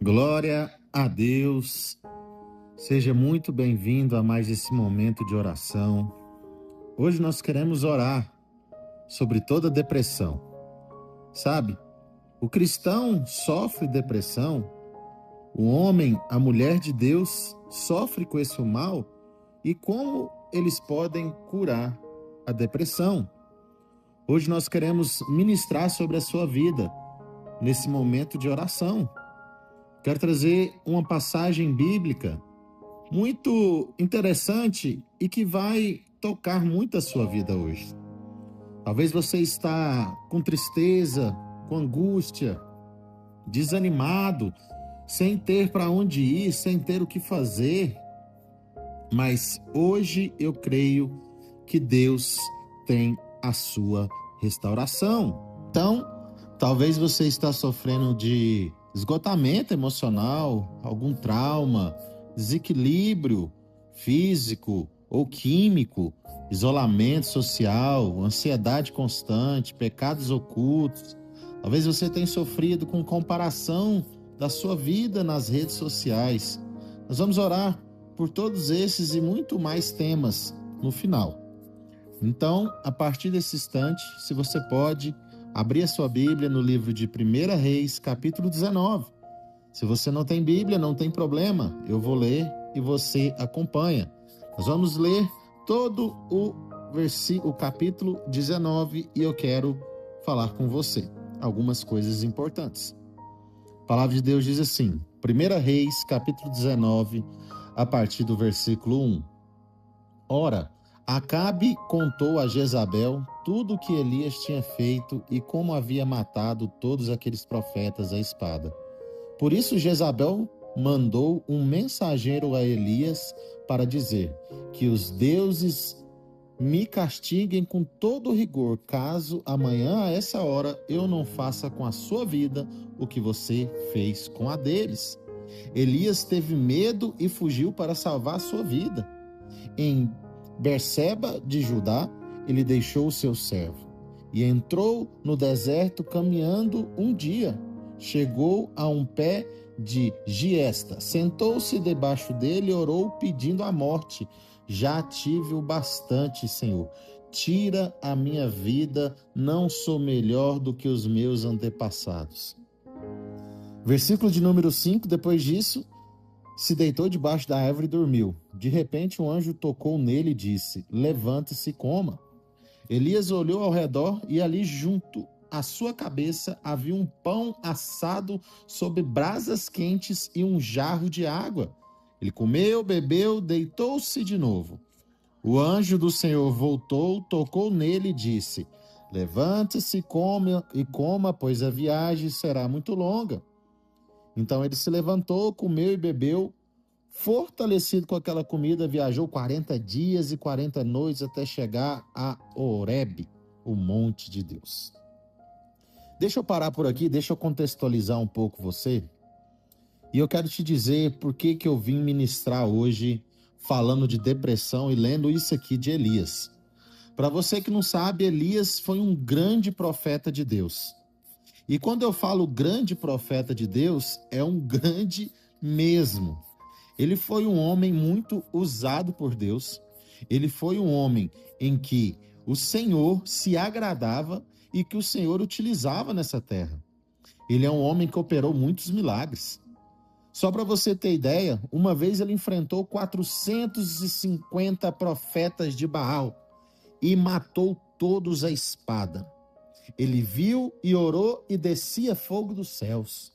Glória a Deus. Seja muito bem-vindo a mais esse momento de oração. Hoje nós queremos orar sobre toda depressão. Sabe, o cristão sofre depressão, o homem, a mulher de Deus sofre com esse mal, e como eles podem curar a depressão? Hoje nós queremos ministrar sobre a sua vida nesse momento de oração. Quero trazer uma passagem bíblica muito interessante e que vai tocar muito a sua vida hoje. Talvez você está com tristeza, com angústia, desanimado, sem ter para onde ir, sem ter o que fazer. Mas hoje eu creio que Deus tem a sua restauração. Então, talvez você está sofrendo de esgotamento emocional, algum trauma, desequilíbrio físico ou químico, isolamento social, ansiedade constante, pecados ocultos. Talvez você tenha sofrido com comparação da sua vida nas redes sociais. Nós vamos orar por todos esses e muito mais temas no final. Então, a partir desse instante, se você pode abrir a sua Bíblia no livro de 1 Reis, capítulo 19. Se você não tem Bíblia, não tem problema, eu vou ler e você acompanha. Nós vamos ler todo o capítulo 19 e eu quero falar com você algumas coisas importantes. A palavra de Deus diz assim, 1 Reis, capítulo 19, a partir do versículo 1. Ora, Acabe contou a Jezabel tudo o que Elias tinha feito e como havia matado todos aqueles profetas à espada. Por isso Jezabel mandou um mensageiro a Elias para dizer que os deuses me castiguem com todo rigor, caso amanhã a essa hora eu não faça com a sua vida o que você fez com a deles. Elias teve medo e fugiu para salvar a sua vida. Em Berseba de Judá, ele deixou o seu servo e entrou no deserto caminhando um dia. Chegou a um pé de giesta, sentou-se debaixo dele e orou pedindo a morte. Já tive o bastante, Senhor. Tira a minha vida, não sou melhor do que os meus antepassados. Versículo de número 5, depois disso, se deitou debaixo da árvore e dormiu. De repente, um anjo tocou nele e disse, levante-se e coma. Elias olhou ao redor e ali junto à sua cabeça havia um pão assado sobre brasas quentes e um jarro de água. Ele comeu, bebeu, deitou-se de novo. O anjo do Senhor voltou, tocou nele e disse, levante-se e coma, pois a viagem será muito longa. Então ele se levantou, comeu e bebeu. Fortalecido com aquela comida, viajou 40 dias e 40 noites até chegar a Horebe, o monte de Deus. Deixa eu parar por aqui, deixa eu contextualizar um pouco você. E eu quero te dizer por que eu vim ministrar hoje falando de depressão e lendo isso aqui de Elias. Para você que não sabe, Elias foi um grande profeta de Deus. E quando eu falo grande profeta de Deus, é um grande mesmo. Ele foi um homem muito usado por Deus. Ele foi um homem em que o Senhor se agradava e que o Senhor utilizava nessa terra. Ele é um homem que operou muitos milagres. Só para você ter ideia, uma vez ele enfrentou 450 profetas de Baal e matou todos à espada. Ele viu e orou e descia fogo dos céus.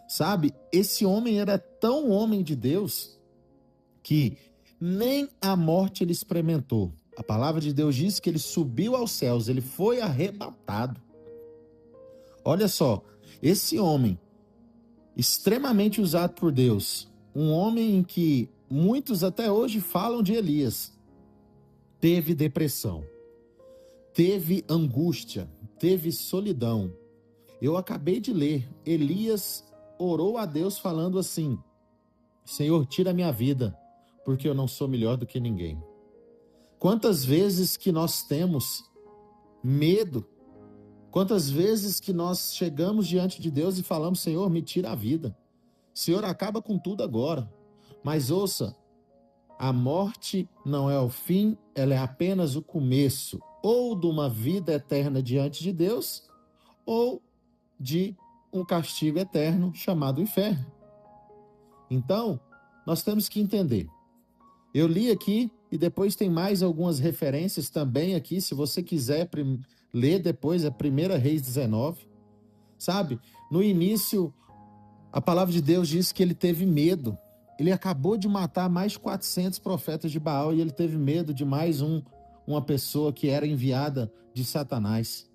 Sabe, esse homem era tão homem de Deus que nem a morte ele experimentou. A palavra de Deus diz que ele subiu aos céus, ele foi arrebatado. Olha só, esse homem, extremamente usado por Deus, um homem em que muitos até hoje falam de Elias, teve depressão, teve angústia, teve solidão. Eu acabei de ler, Elias orou a Deus falando assim, Senhor, tira a minha vida, porque eu não sou melhor do que ninguém. Quantas vezes que nós temos medo, quantas vezes que nós chegamos diante de Deus e falamos, Senhor, me tira a vida. Senhor acaba com tudo agora. Mas ouça, a morte não é o fim, ela é apenas o começo, ou de uma vida eterna diante de Deus, ou de um castigo eterno chamado inferno. Então, nós temos que entender. Eu li aqui e depois tem mais algumas referências também aqui, se você quiser ler depois, é 1 Reis 19. Sabe, no início, a palavra de Deus diz que ele teve medo. Ele acabou de matar mais de 400 profetas de Baal e ele teve medo de mais uma pessoa que era enviada de Satanás.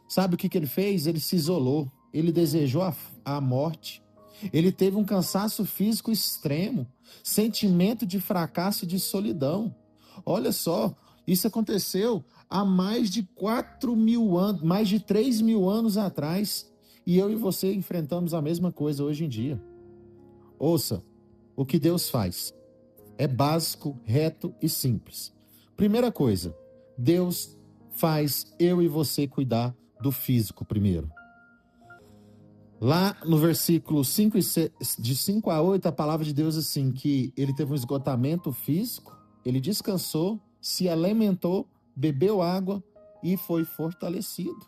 Sabe o que ele fez? Ele se isolou, ele desejou a morte. Ele teve um cansaço físico extremo, sentimento de fracasso e de solidão. Olha só, isso aconteceu há mais de 4.000 anos, mais de 3.000 anos atrás. E eu e você enfrentamos a mesma coisa hoje em dia. Ouça, o que Deus faz é básico, reto e simples. Primeira coisa, Deus faz eu e você cuidar do físico primeiro. Lá no versículo 5 de 5 a 8, a palavra de Deus assim, que ele teve um esgotamento físico, ele descansou, se alimentou, bebeu água e foi fortalecido.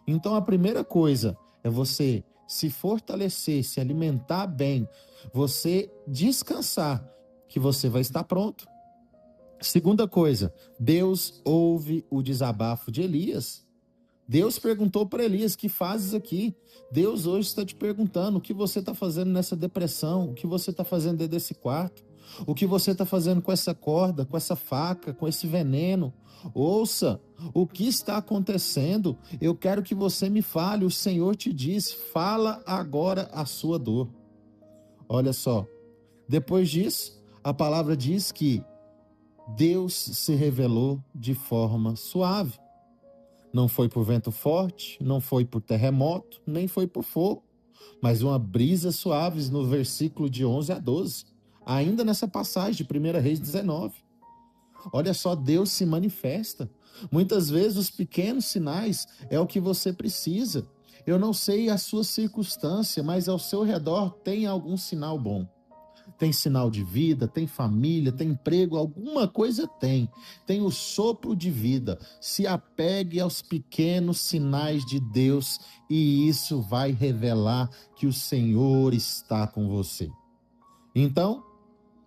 Então a primeira coisa é você se fortalecer, se alimentar bem, você descansar, que você vai estar pronto. Segunda coisa, Deus ouve o desabafo de Elias. Deus perguntou para Elias, que fazes aqui? Deus hoje está te perguntando o que você está fazendo nessa depressão, o que você está fazendo dentro desse quarto, o que você está fazendo com essa corda, com essa faca, com esse veneno. Ouça, o que está acontecendo? Eu quero que você me fale, o Senhor te diz, fala agora a sua dor. Olha só, depois disso, a palavra diz que Deus se revelou de forma suave. Não foi por vento forte, não foi por terremoto, nem foi por fogo, mas uma brisa suave no versículo de 11 a 12, ainda nessa passagem de 1 Reis 19. Olha só, Deus se manifesta. Muitas vezes os pequenos sinais é o que você precisa. Eu não sei a sua circunstância, mas ao seu redor tem algum sinal bom. Tem sinal de vida, tem família, tem emprego, alguma coisa tem. Tem o sopro de vida. Se apegue aos pequenos sinais de Deus e isso vai revelar que o Senhor está com você. Então,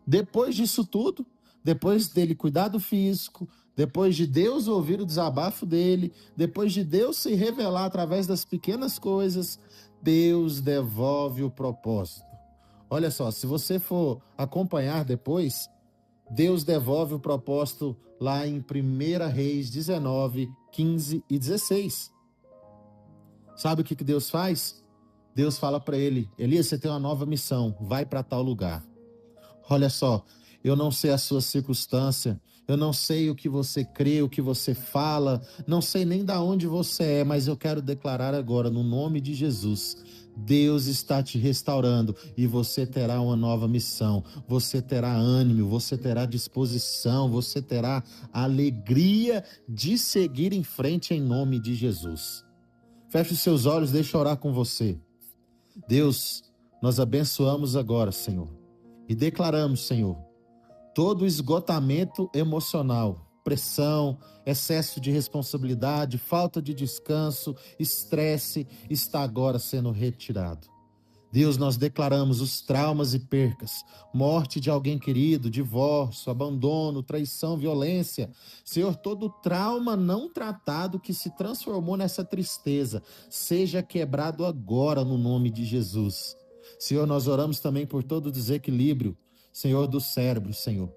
depois disso tudo, depois dele cuidar do físico, depois de Deus ouvir o desabafo dele, depois de Deus se revelar através das pequenas coisas, Deus devolve o propósito. Olha só, se você for acompanhar depois, Deus devolve o propósito lá em 1 Reis 19, 15 e 16. Sabe o que Deus faz? Deus fala para ele, Elias, você tem uma nova missão, vai para tal lugar. Olha só, eu não sei a sua circunstância, eu não sei o que você crê, o que você fala, não sei nem de onde você é, mas eu quero declarar agora, no nome de Jesus, Deus está te restaurando e você terá uma nova missão, você terá ânimo, você terá disposição, você terá alegria de seguir em frente em nome de Jesus. Feche os seus olhos, deixa eu orar com você. Deus, nós abençoamos agora, Senhor, e declaramos, Senhor, todo esgotamento emocional, pressão, excesso de responsabilidade, falta de descanso, estresse, está agora sendo retirado. Deus, nós declaramos os traumas e percas, morte de alguém querido, divórcio, abandono, traição, violência. Senhor, todo trauma não tratado que se transformou nessa tristeza, seja quebrado agora no nome de Jesus. Senhor, nós oramos também por todo o desequilíbrio, Senhor, do cérebro, Senhor.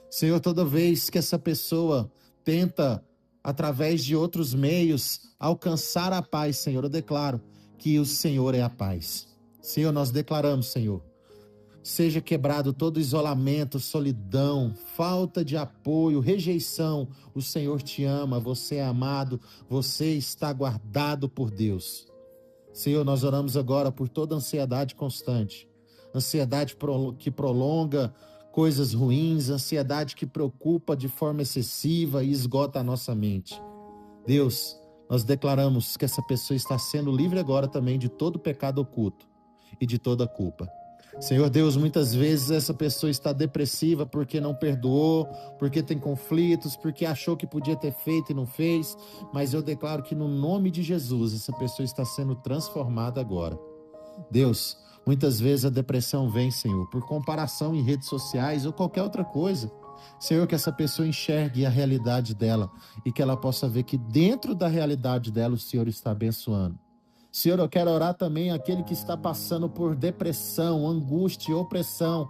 Senhor, toda vez que essa pessoa tenta, através de outros meios, alcançar a paz, Senhor, eu declaro que o Senhor é a paz. Senhor, nós declaramos, Senhor, seja quebrado todo isolamento, solidão, falta de apoio, rejeição. O Senhor te ama, você é amado, você está guardado por Deus. Senhor, nós oramos agora por toda ansiedade constante, ansiedade que prolonga coisas ruins, ansiedade que preocupa de forma excessiva e esgota a nossa mente. Deus, nós declaramos que essa pessoa está sendo livre agora também de todo pecado oculto e de toda culpa. Senhor Deus, muitas vezes essa pessoa está depressiva porque não perdoou, porque tem conflitos, porque achou que podia ter feito e não fez, mas eu declaro que no nome de Jesus essa pessoa está sendo transformada agora. Deus, muitas vezes a depressão vem, Senhor, por comparação em redes sociais ou qualquer outra coisa. Senhor, que essa pessoa enxergue a realidade dela e que ela possa ver que dentro da realidade dela o Senhor está abençoando. Senhor, eu quero orar também aquele que está passando por depressão, angústia e opressão.